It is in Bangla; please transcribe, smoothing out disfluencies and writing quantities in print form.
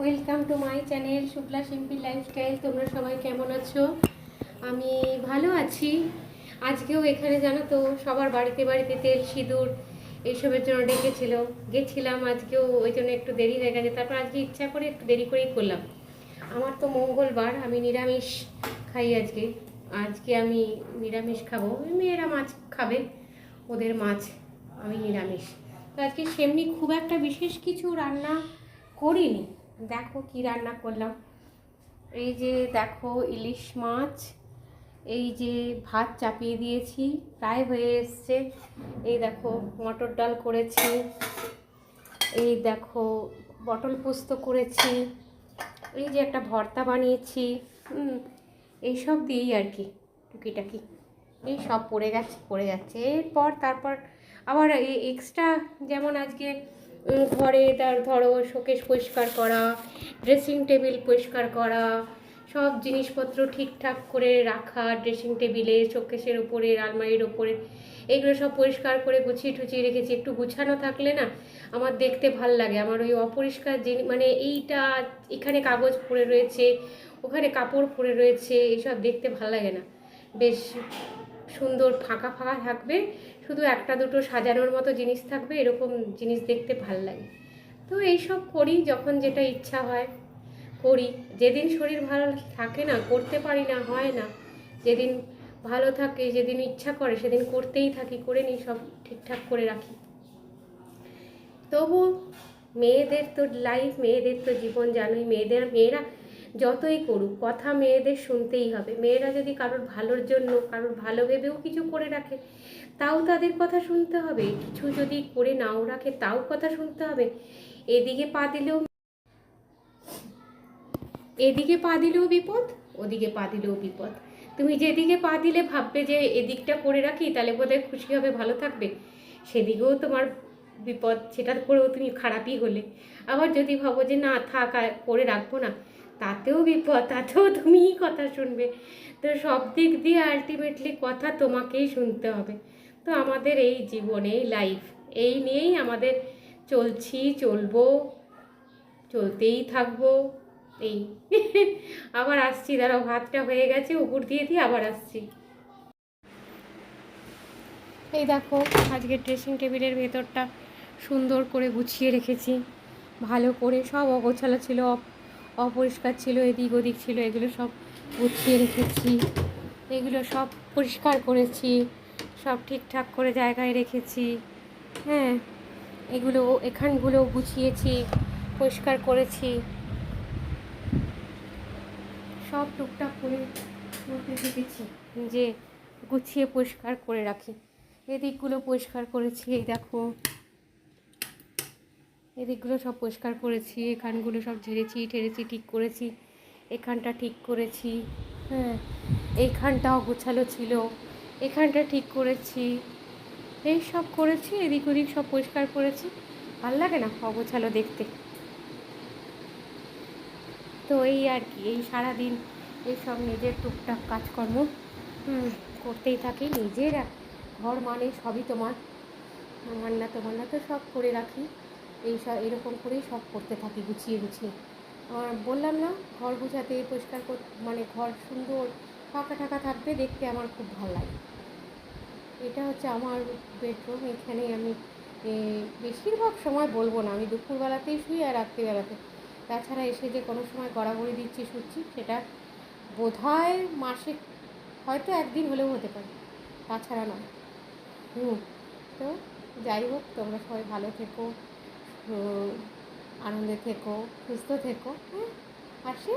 Welcome to my channel Shukla simple lifestyle. তোমরা সবাই কেমন আছো? আমি ভালো আছি। আজকেও এখানে জানো তো সবার বাড়িতে বাড়িতে তেল সিঁদুর এইসবের জন্য গেছিলাম। আজকেও ওই জন্য একটু দেরি হয়ে গেছে। তারপর আজকে ইচ্ছা করে একটু দেরি করেই করলাম। আমার তো মঙ্গলবার, আমি নিরামিষ খাই আজকে। আজকে আমি নিরামিষ খাবো, মেয়েরা মাছ খাবে, ওদের মাছ, আমি নিরামিষ। তো আজকে সেমনি খুব একটা বিশেষ কিছু রান্না করিনি। দেখো কি রান্না করলাম। এই যে দেখো ইলিশ মাছ, এই যে ভাত চাপিয়ে দিয়েছি, প্রায় হয়ে এসছে। এই দেখো মটর ডাল করেছি, এই দেখো পটল পোস্ত করেছি, এই যে একটা ভর্তা বানিয়েছি। এইসব দিয়েই আর কি টুকিটাকি এই সব পড়ে যাচ্ছে। এরপর তারপর আবার এই এক্সট্রা, যেমন আজকে ঘরে ধরো শোকেস পরিষ্কার করা, ড্রেসিং টেবিল পরিষ্কার করা, সব জিনিসপত্র ঠিকঠাক করে রাখা, ড্রেসিং টেবিলে, শোকেসের ওপরে, আলমারির ওপরে, এগুলো সব পরিষ্কার করে গুছিয়ে টুছিয়ে রেখেছি। একটু গুছানো থাকলে না আমার দেখতে ভাল লাগে। আমার ওই অপরিষ্কার জিনিস, মানে এইটা এখানে কাগজ পড়ে রয়েছে, ওখানে কাপড় পড়ে রয়েছে, এইসব দেখতে ভাল লাগে না। বেশ সুন্দর ফাঁকা ফাঁকা থাকবে, শুধু একটা দুটো সাজানোর মতো জিনিস থাকবে, এরকম জিনিস দেখতে ভাল লাগে। তো এইসব করি, যখন যেটা ইচ্ছা হয় করি। যেদিন শরীর ভালো থাকে না করতে পারি না, হয় না। যেদিন ভালো থাকে, যেদিন ইচ্ছা করে সেদিন করতেই থাকি, করে নিই, সব ঠিকঠাক করে রাখি। তবু মেয়েদের তো লাইফ, মেয়েদের তো জীবন জানোই। মেয়েরা যতই করুক কথা মেয়েদের শুনতেই হবে। মেয়েরা যদি কারোর ভালোর জন্য, কারোর ভালো ভেবেও কিছু করে রাখে, তাও তাদের কথা শুনতে হবে। কিছু যদি করে নাও রাখে, তাও কথা শুনতে হবে। এদিকে পা দিলেও বিপদ, ওদিকে পা দিলেও বিপদ। তুমি যেদিকে পা দিলে ভাববে যে এদিকটা করে রাখি, তাহলে বোধহয় খুশি হবে, ভালো থাকবে, সেদিকেও তোমার বিপদ, সেটা করেও তুমি খারাপই হলে। আবার যদি ভাবো যে না থাক, করে রাখবো না, তাতেও বিপদ, তাতেও তুমিই কথা শুনবে। তো সব দিক দিয়ে আলটিমেটলি কথা তোমাকেই শুনতে হবে। তো আমাদের এই জীবন, এই লাইফ, এই নিয়েই আমাদের চলবো, চলতেই থাকবো। এই আবার আসছি, দাঁড়াও, ভাতটা হয়ে গেছে, উপর দিয়ে আবার আসছি। এই দেখো আজকে ড্রেসিং টেবিলের ভেতরটা সুন্দর করে গুছিয়ে রেখেছি, ভালো করে। সব অগোছালো ছিল, অপরিষ্কার ছিল, এদিক ওদিক ছিল, এগুলো সব গুছিয়ে রেখেছি। এগুলো সব পরিষ্কার করেছি, সব ঠিকঠাক করে জায়গায় রেখেছি। হ্যাঁ, এখানগুলো গুছিয়েছি, পরিষ্কার করেছি, সব টুকটাক করে করতে শিখেছি যে গুছিয়ে পরিষ্কার করে রাখি। এদিকগুলো পরিষ্কার করেছি, এই দেখো এদিকগুলো সব পরিষ্কার করেছি, এখানগুলো সব ঠেরেছি, ঠিক করেছি, এখানটা ঠিক করেছি। হ্যাঁ, এইখানটাও গোছালো ছিল, এখানটা ঠিক করেছি, এই সব করেছি, এদিক ওদিক সব পরিষ্কার করেছি। ভাল লাগে না অগোছালো দেখতে? তো এই আর কি, এই সারাদিন এইসব নিজের টুকটাক কাজকর্ম করতেই থাকি। নিজের ঘর মানে সবই তোমার তোমার না, তো সব করে রাখি। এরকম করেই সব করতে থাকি, গুছিয়ে বললাম না, ঘর গুছাতে, পরিষ্কার মানে ঘর সুন্দর ফাঁকা টাকা থাকবে, দেখতে আমার খুব ভালো লাগে। এটা হচ্ছে আমার বেডরুম। এখানেই আমি বেশিরভাগ সময় বলবো না, আমি দুপুরবেলাতেই শুই আর রাত্রিবেলাতে। তাছাড়া এসে যে কোনো সময় গড়াগড়ি দিচ্ছি, শুচ্ছি, সেটা বোধহয় মাসে হয়তো একদিন হলেও হতে পারে, তাছাড়া নয়। তো যাই হোক, তোমরা সবাই ভালো থেকো, আনন্দে থেকো, সুস্থ থেকো। হ্যাঁ, আসি।